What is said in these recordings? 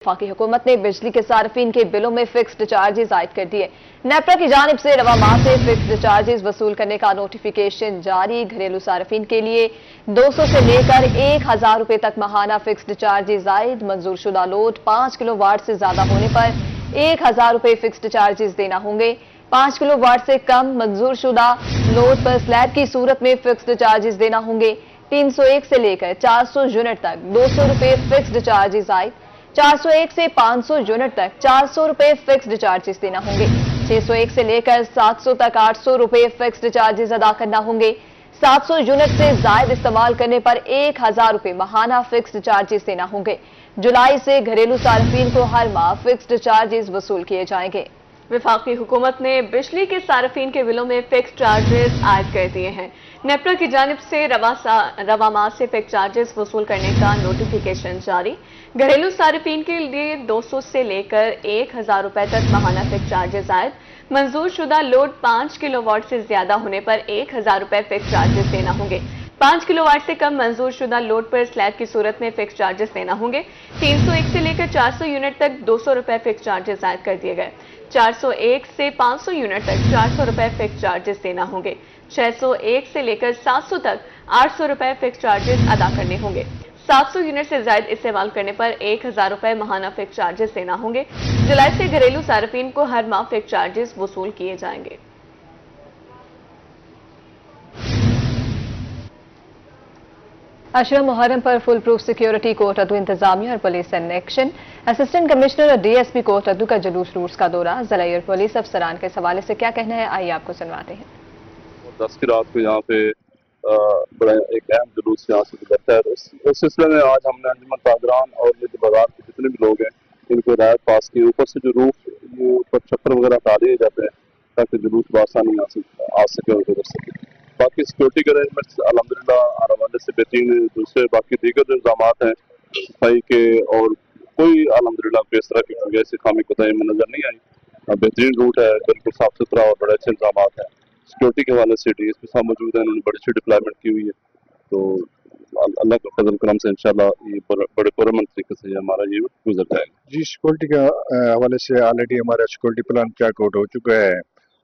वफाकी हुकूमत ने बिजली के सार्फिन के बिलों में फिक्स्ड चार्जेस आयद कर दिए। नेपरा की जानिब से रवा माह से फिक्स्ड चार्जेस वसूल करने का नोटिफिकेशन जारी। घरेलू सार्फिन के लिए 200 से लेकर 1000 रुपए तक माहाना फिक्स्ड चार्जेस आयद। मंजूर शुदा लोड 5 किलो वाट से ज्यादा होने पर 1000 रुपए फिक्स्ड चार्जेस देना होंगे। 5 किलो वाट से कम मंजूर शुदा लोड पर स्लैब की सूरत में फिक्स्ड चार्जेस देना होंगे। 301 से लेकर 400 यूनिट तक 200 रुपए फिक्स्ड चार्जेस आयद। 401 से 500 यूनिट तक 400 रुपए फिक्स्ड चार्जेस देना होंगे। 601 से लेकर 700 तक 800 रुपए फिक्स्ड चार्जेस अदा करना होंगे। 700 यूनिट से जायद इस्तेमाल करने पर 1000 रुपए माहाना फिक्स्ड चार्जेस देना होंगे। जुलाई से घरेलू सार्फिन को हर माह फिक्स्ड चार्जेस वसूल किए जाएंगे। वफाकी हुकूमत ने बिजली के सार्फिन के बिलों में फिक्स चार्जेस आयद कर दिए हैं। नेपरा की जानिब से रवा माह से फिक्स चार्जेस वसूल करने का नोटिफिकेशन जारी। घरेलू सार्फिन के लिए 200 से लेकर 1000 रुपए तक माहाना फिक्स चार्जेस आयद। मंजूर शुदा लोड 5 किलो वाट से ज्यादा होने पर 1000 रुपए फिक्स चार्जेस देना होंगे। 5 किलो वाट से कम मंजूर शुदा लोड पर स्लैब की सूरत में फिक्स चार्जेस देना होंगे। 301 से लेकर 400 यूनिट तक 200 रुपए फिक्स चार्जेस आयद कर दिए गए। 401 से 500 यूनिट तक 400 रुपए फिक्स चार्जेस देना होंगे। 601 से लेकर 700 तक 800 रुपए फिक्स चार्जेस अदा करने होंगे। 700 यूनिट से ज्यादा इस्तेमाल करने पर 1000 रुपए माहाना फिक्स चार्जेस देना होंगे। जुलाई से घरेलू सार्फिन को हर माह फिक्स चार्जेस वसूल किए जाएंगे। अशरा मुहर्रम पर फुल प्रूफ सिक्योरिटी कोर्ट अदू इंतजामिया और police and action. Assistant commissioner और डीएसपी कोर्ट अदू का जुलूस रूट्स का दौरा। ज़राई और पुलिस अफसरान के हवाले से क्या कहना है, आइए आपको सुनवाते हैं। 10 की रात को यहाँ पे बड़ा एक अहम जुलूस यहाँ से गुजरता है। उस सिलसिले में आज हमने अंजुमन कादरान और ये बाजार के जितने भी लोग हैं इनको हिदायत पास की, ऊपर से जो रूफ ये ऊपर छप्पर वगैरह हटा दिए जाते हैं ताकि जुलूस बआसानी आ सके और गुजर सके। बाकी सिक्योरिटी के अरेंजमेंट्स अल्हम्दुलिल्लाह हर हवाले से बेहतरीन। दूसरे बाकी दीगर जो इंतजाम हैं सफाई के और कोई अल्हम्दुलिल्लाह कोई इस तरह की कोई ऐसी खामी कोताही में नजर नहीं आई। बेहतरीन रूट है, बिल्कुल साफ सुथरा और बड़े अच्छे इंतजाम हैं। सिक्योरिटी के हवाले से डीएसपी साहब मौजूद हैं, उन्होंने बड़ी अच्छी डिप्लॉयमेंट की हुई है। तो अल्लाह के फजल करम से इंशाल्लाह ये बड़े पुरअमन तरीके से हमारा ये गुजर जाएगा। जी, सिक्योरिटी के हवाले से ऑलरेडी हमारा सिक्योरिटी प्लान चेक आउट हो चुका है।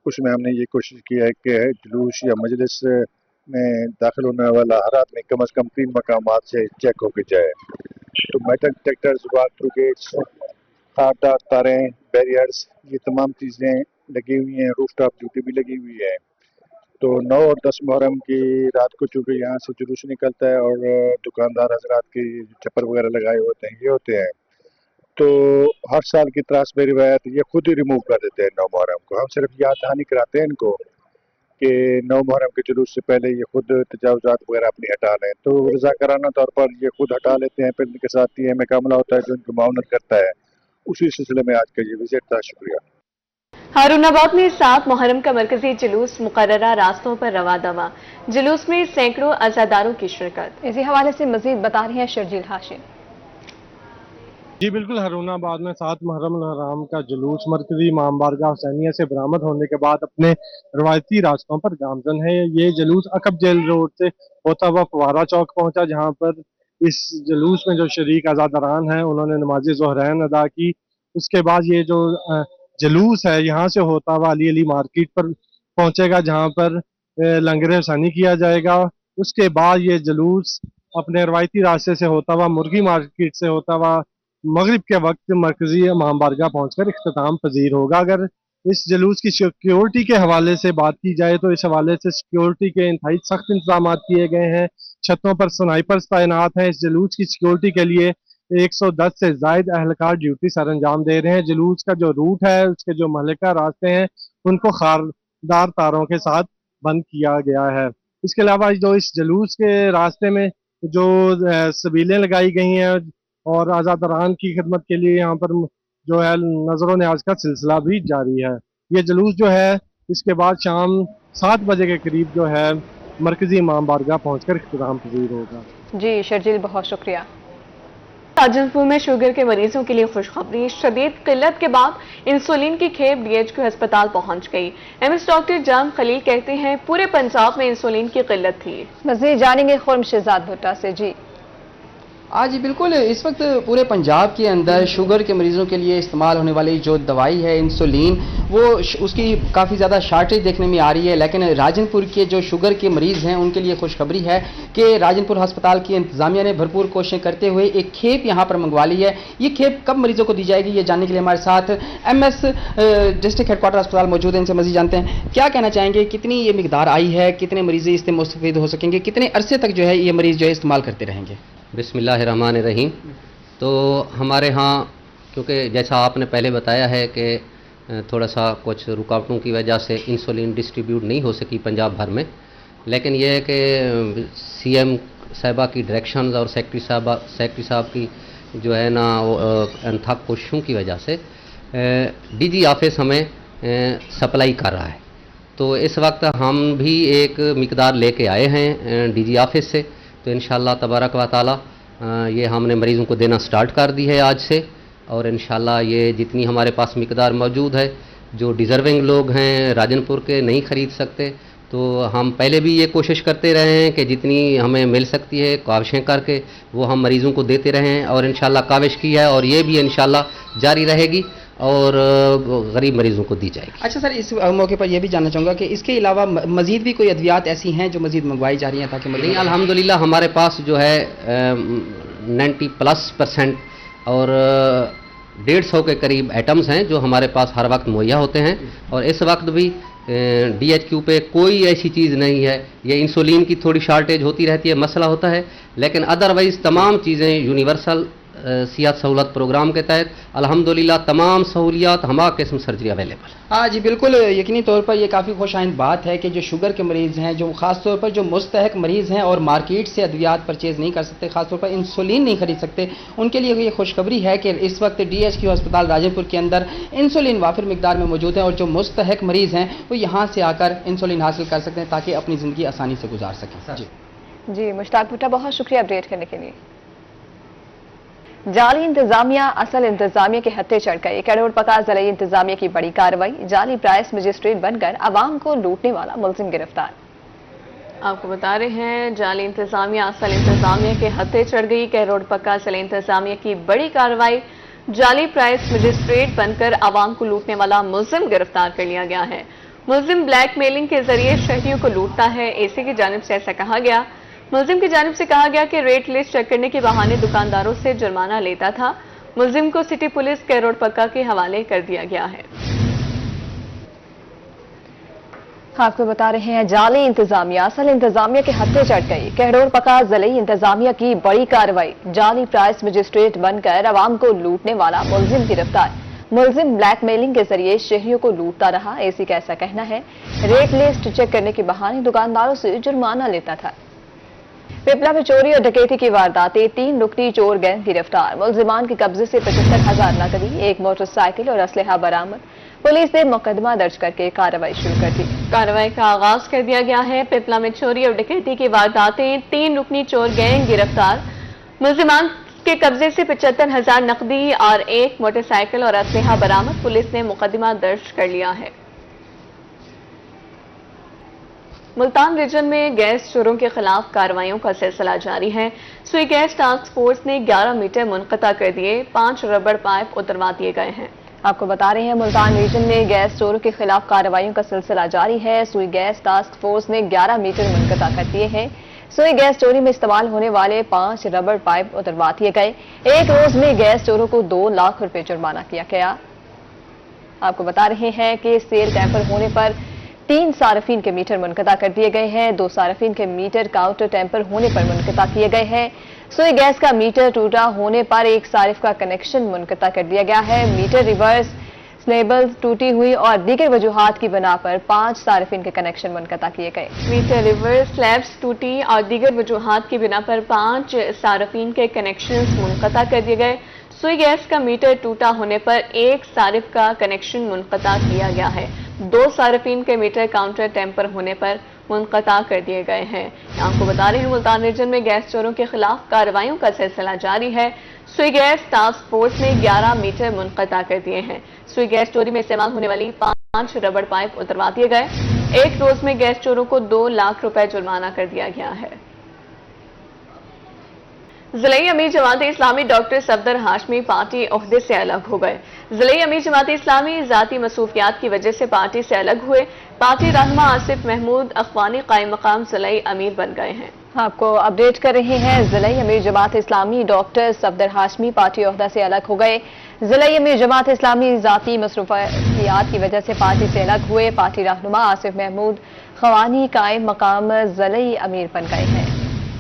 उसमें हमने ये कोशिश की है कि जुलूस या मजलिस में दाखिल होने वाला हर आदमी कम अज़ कम 3 मकामात से चेक होकर जाए। तो metal detectors, walk through gates, खारदार तारें, बैरियर्स, ये तमाम चीज़ें लगी हुई हैं। रूफ टॉप ड्यूटी भी लगी हुई है। तो 9 और 10 मुहर्रम की रात को चूँकि यहाँ से जुलूस निकलता है और दुकानदार हजरात के चप्पर वगैरह लगाए होते हैं, ये होते हैं, तो हर साल की त्रास में रिवायत ये खुद ही रिमूव कर देते हैं 9 मुहर्रम को। हम सिर्फ याद दहानी कराते हैं इनको कि 9 मुहर्रम के जुलूस से पहले ये खुद तजावुज़ात वगैरह अपनी हटा लें। तो रज़ाकाराना तौर पर ये खुद हटा लेते हैं। फिर इनके साथ ये में कामला होता है जो इनकी माउनत करता है। उसी सिलसिले में आज का ये विजिट था। शुक्रिया। हारूनाबाद में 7 मुहर्रम का मरकजी जुलूस मुकर्ररा रास्तों पर रवा दवा। जुलूस में सैकड़ों अज़ादारों की शिरकत। इसी हवाले से मजीद बता रही हैं शर्जील हाशिम। जी बिल्कुल, हारूनाबाद में 7 मुहर्रम हराम का जुलूस मरकजी इमाम बारगाह हुसैनिया से बरामद होने के बाद अपने रवायती रास्तों पर गामजन है। ये जुलूस अकब जेल रोड से होता हुआ फवारा चौक पहुंचा, जहां पर इस जुलूस में जो शरीक आज़ादारान हैं उन्होंने नमाज ज़ोहरैन अदा की। उसके बाद ये जो जुलूस है यहाँ से होता हुआ अली अली मार्केट पर पहुंचेगा, जहाँ पर लंगर हुसैनी किया जाएगा। उसके बाद ये जुलूस अपने रवायती रास्ते से होता हुआ मुर्गी मार्केट से होता हुआ मगरिब के वक्त मरकजी इमाम बारगाह पहुंचकर इख्तिताम पजीर होगा। अगर इस जुलूस की सिक्योरिटी के हवाले से बात की जाए तो इस हवाले से सिक्योरिटी के इंतहाई सख्त इंतजाम किए गए हैं। छतों पर स्नाइपर्स तैनात हैं। इस जुलूस की सिक्योरिटी के लिए 110 से जायद अहलकार ड्यूटी सर अंजाम दे रहे हैं। जुलूस का जो रूट है, उसके जो महलिका रास्ते हैं, उनको खारदार तारों के साथ बंद किया गया है। इसके अलावा जो इस जुलूस के रास्ते में जो सबीलें लगाई गई हैं और आज़ादारान की खिदमत के लिए यहाँ पर जो है नजर न्याज का सिलसिला भी जारी है। ये जुलूस जो है इसके बाद शाम 7 बजे के करीब जो है मरकजी इमाम बारगाह पहुँचकर इख्तिताम पजीर होगा। जी शर्जील, बहुत शुक्रिया। राजनपुर में शुगर के मरीजों के लिए खुशखबरी। शदीद किल्लत के बाद इंसुलिन की खेप डीएचक्यू अस्पताल पहुंच गई। एमएस डॉक्टर जाम खलील कहते हैं पूरे पंजाब में इंसुलिन की किल्लत थी। मज़ीद जानेंगे खुर्म शहजाद भुट्टा से। जी جی بالکل، اس وقت پورے پنجاب کے اندر شوگر کے مریضوں کے لیے استعمال ہونے والی جو دوائی ہے انسولین، وہ اس کی کافی زیادہ شارٹیج دیکھنے میں آ رہی ہے، لیکن راجن پور کے جو شوگر کے مریض ہیں ان کے لیے خوشخبری ہے کہ راجن پور ہسپتال کی انتظامیہ نے بھرپور کوششیں کرتے ہوئے ایک کھیپ یہاں پر منگوا لی ہے۔ یہ کھیپ کب مریضوں کو دی جائے گی یہ جاننے کے لیے ہمارے ساتھ M S district headquarter ہسپتال موجود ہیں، ان سے مزید جانتے ہیں۔ کیا کہنا چاہیں گے، کتنی یہ مقدار آئی ہے، کتنے مریض اس سے مستفید ہو سکیں گے، کتنے عرصے تک جو ہے یہ مریض جو ہے استعمال کرتے رہیں گے؟ بسم اللہ الرحمن الرحیم۔ تو ہمارے ہاں کیونکہ جیسا آپ نے پہلے بتایا ہے کہ تھوڑا سا کچھ رکاوٹوں کی وجہ سے انسولین ڈسٹریبیوٹ نہیں ہو سکی پنجاب بھر میں، لیکن یہ ہے کہ سی ایم صاحبہ کی ڈائریکشنز اور سیکٹری صاحب کی جو ہے نا انتھک کوششوں کی وجہ سے ڈی جی آفس ہمیں سپلائی کر رہا ہے۔ تو اس وقت ہم بھی ایک مقدار لے کے آئے ہیں ڈی جی آفس سے، تو انشاءاللہ تبارک و تعالی یہ ہم نے مریضوں کو دینا سٹارٹ کر دی ہے آج سے، اور انشاءاللہ یہ جتنی ہمارے پاس مقدار موجود ہے، جو ڈیزرونگ لوگ ہیں راجن پور کے نہیں خرید سکتے، تو ہم پہلے بھی یہ کوشش کرتے رہے ہیں کہ جتنی ہمیں مل سکتی ہے کاوشیں کر کے وہ ہم مریضوں کو دیتے رہیں، اور انشاءاللہ کاوش کی ہے اور یہ بھی انشاءاللہ جاری رہے گی اور غریب مریضوں کو دی جائے گی۔ اچھا سر، اس موقع پر یہ بھی جاننا چاہوں گا کہ اس کے علاوہ مزید بھی کوئی ادویات ایسی ہیں جو مزید منگوائی جا رہی ہیں تاکہ نہیں، الحمدللہ ہمارے پاس جو ہے 90+% اور 150 کے قریب ایٹمز ہیں جو ہمارے پاس ہر وقت مہیا ہوتے ہیں، اور اس وقت بھی ڈی ایچ کیو پہ کوئی ایسی چیز نہیں ہے۔ یہ انسولین کی تھوڑی شارٹیج ہوتی رہتی ہے، مسئلہ ہوتا ہے، لیکن ادروائز تمام چیزیں یونیورسل صحت سہولت پروگرام کے تحت الحمدللہ تمام سہولیات ہمارا قسم سرجری اویلیبل ہے۔ جی بالکل، یقینی طور پر یہ کافی خوش آئند بات ہے کہ جو شوگر کے مریض ہیں، جو خاص طور پر جو مستحق مریض ہیں اور مارکیٹ سے ادویات پرچیز نہیں کر سکتے، خاص طور پر انسولین نہیں خرید سکتے، ان کے لیے یہ خوشخبری ہے کہ اس وقت ڈی ایچ کیو ہسپتال راجن پور کے اندر انسولین وافر مقدار میں موجود ہے، اور جو مستحق مریض ہیں وہ یہاں سے آ کر انسولین حاصل کر سکتے ہیں تاکہ اپنی زندگی آسانی سے گزار سکیں۔ جی مشتاق بھٹا، بہت شکریہ اپڈیٹ کرنے کے لیے۔ جعلی انتظامیہ اصل انتظامیہ کے ہتھے چڑھ گئی، کروڑ پکا ضلعی انتظامیہ کی بڑی کارروائی، جعلی پرائس مجسٹریٹ بن کر عوام کو لوٹنے والا ملزم گرفتار۔ آپ کو بتا رہے ہیں جعلی انتظامیہ اصل انتظامیہ کے ہتھے چڑھ گئی، کروڑ پکا ضلعی انتظامیہ کی بڑی کارروائی، جعلی پرائس مجسٹریٹ بن کر عوام کو لوٹنے والا ملزم گرفتار کر لیا گیا ہے۔ ملزم بلیک میلنگ کے ذریعے شہریوں کو لوٹتا ہے، اے سی کی جانب سے ایسا کہا گیا۔ ملزم کی جانب سے کہا گیا کہ ریٹ لسٹ چیک کرنے کے بہانے دکانداروں سے جرمانہ لیتا تھا۔ ملزم کو سٹی پولیس کروڑ پکا کے حوالے کر دیا گیا ہے۔ آپ کو بتا رہے ہیں جعلی انتظامیہ اصل انتظامیہ کے ہتھے چڑھ گئی، کروڑ پکا ضلعی انتظامیہ کی بڑی کارروائی، جعلی پرائس مجسٹریٹ بن کر عوام کو لوٹنے والا ملزم گرفتار۔ ملزم بلیک میلنگ کے ذریعے شہریوں کو لوٹتا رہا، اے سی کا ایسا کہنا ہے۔ ریٹ لسٹ چیک کرنے کے بہانے دکانداروں سے جرمانہ لیتا تھا۔ پپلا میں چوری اور ڈکیتی کی وارداتیں، 3 رکنی چور گینگ گرفتار، ملزمان کے قبضے سے 75,000 نقدی، 1 موٹر سائیکل اور اسلحہ برآمد، پولیس نے مقدمہ درج کر کے کارروائی شروع کر دی۔ کارروائی کا آغاز کر دیا گیا ہے۔ پپلا میں چوری اور ڈکیتی کی وارداتیں، 3 رکنی چور گینگ گرفتار، ملزمان کے قبضے سے 75,000 نقدی اور 1 موٹر سائیکل اور اسلحہ برآمد، پولیس نے مقدمہ درج کر لیا ہے۔ ملتان ریجن میں گیس چوروں کے خلاف کارروائیوں کا سلسلہ جاری ہے۔ سوئی گیس ٹاسک فورس نے 11 میٹر منقطع کر دیے، 5 ربڑ پائپ اتروا دیے گئے ہیں۔ آپ کو بتا رہے ہیں ملتان ریجن میں گیس چوروں کے خلاف کارروائیوں کا سلسلہ جاری ہے۔ سوئی گیس ٹاسک فورس نے 11 میٹر منقطع کر دیے ہیں۔ سوئی گیس چوری میں استعمال ہونے والے 5 ربڑ پائپ اتروا دیے گئے۔ ایک روز میں گیس چوروں کو 2 لاکھ روپے جرمانہ کیا گیا۔ آپ کو بتا رہے ہیں کہ سیل ٹیمپر ہونے پر 3 صارفین کے میٹر منقطع کر دیے گئے ہیں، 2 صارفین کے میٹر کاؤنٹر ٹیمپر ہونے پر منقطع کیے گئے ہیں۔ سوئی گیس کا میٹر ٹوٹا ہونے پر 1 صارف کا کنیکشن منقطع کر دیا گیا ہے۔ میٹر ریورس سلیبل ٹوٹی ہوئی اور دیگر وجوہات کی بنا پر 5 صارفین کے کنیکشن منقطع کیے گئے۔ میٹر ریورس سلیبس ٹوٹی اور دیگر وجوہات کی بنا پر 5 صارفین کے کنیکشنز منقطع کر دیے گئے۔ سوئی گیس کا میٹر ٹوٹا ہونے پر 1 صارف کا کنیکشن منقطع کیا گیا ہے، 2 صارفین کے میٹر کاؤنٹر ٹیمپر ہونے پر منقطع کر دیے گئے ہیں۔ آپ کو بتا رہے ہیں ملتان ریجن میں گیس چوروں کے خلاف کارروائیوں کا سلسلہ جاری ہے۔ سوئی گیس ٹاسک فورس نے 11 میٹر منقطع کر دیے ہیں۔ سوئی گیس چوری میں استعمال ہونے والی 5 ربڑ پائپ اتروا دیے گئے۔ ایک روز میں گیس چوروں کو 2 لاکھ روپے جرمانہ کر دیا گیا ہے۔ ज़िले अमीर जमात इस्लामी डॉक्टर सफदर हाशमी पार्टी ओहदे से अलग हो गए। ज़िले अमीर जमात इस्लामी ज़ाती मसरूफियात की वजह से पार्टी से अलग हुए। पार्टी रहनुमा आसिफ महमूद अखवानी कायम मकाम ज़िले अमीर बन गए हैं। आपको अपडेट कर रहे हैं। ज़िले अमीर जमात इस्लामी डॉक्टर सफदर हाशमी पार्टी ओहदा से अलग हो गए। ज़िले अमीर जमात इस्लामी ज़ाती मसरूफियात की वजह से पार्टी से अलग हुए। पार्टी रहनुमा आसिफ महमूद अखवानी कायम मकाम ज़िले अमीर बन गए हैं।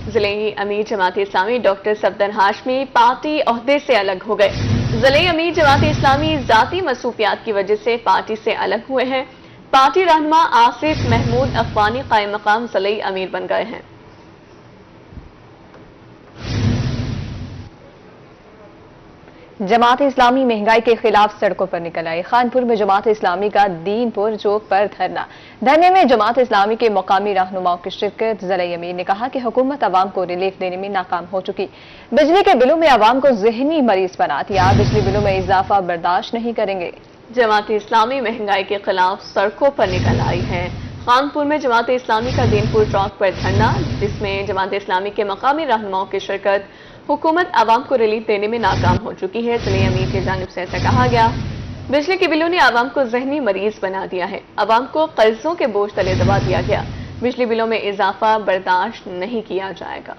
ज़िले अमीर जमात इस्लामी डॉक्टर सफदर हाशमी पार्टी ओहदे से अलग हो गए। ज़िले अमीर जमात इस्लामी ज़ाती मसरूफियात की वजह से पार्टी से अलग हुए हैं। पार्टी रहनुमा आसिफ महमूद अखवानी कायम मकाम ज़िले अमीर बन गए हैं। जमात इस्लामी महंगाई के खिलाफ सड़कों पर निकल आई। खानपुर में जमात इस्लामी का दीनपुर चौक पर धरने में जमात इस्लामी के मकामी रहनुमाओं की शिरकत। ज़िले अमीर ने कहा कि हुकूमत आवाम को रिलीफ देने में नाकाम हो चुकी। बिजली के बिलों में आवाम को ज़हनी मरीज बना दिया। बिजली बिलों में इजाफा बर्दाश्त नहीं करेंगे। जमात इस्लामी महंगाई के खिलाफ सड़कों पर निकल आई है। खानपुर में जमात इस्लामी का दीनपुर चौक पर धरना, जिसमें जमात इस्लामी के मकामी रहनुमाओं की शिरकत। हुकूमत आवाम को रिलीफ देने में नाकाम हो चुकी है। ज़िले अमीर की जानिब से ऐसा कहा गया। बिजली के बिलों ने आवाम को ज़हनी मरीज बना दिया है। आवाम को कर्जों के बोझ तले दबा दिया गया। बिजली बिलों में इजाफा बर्दाश्त नहीं किया जाएगा।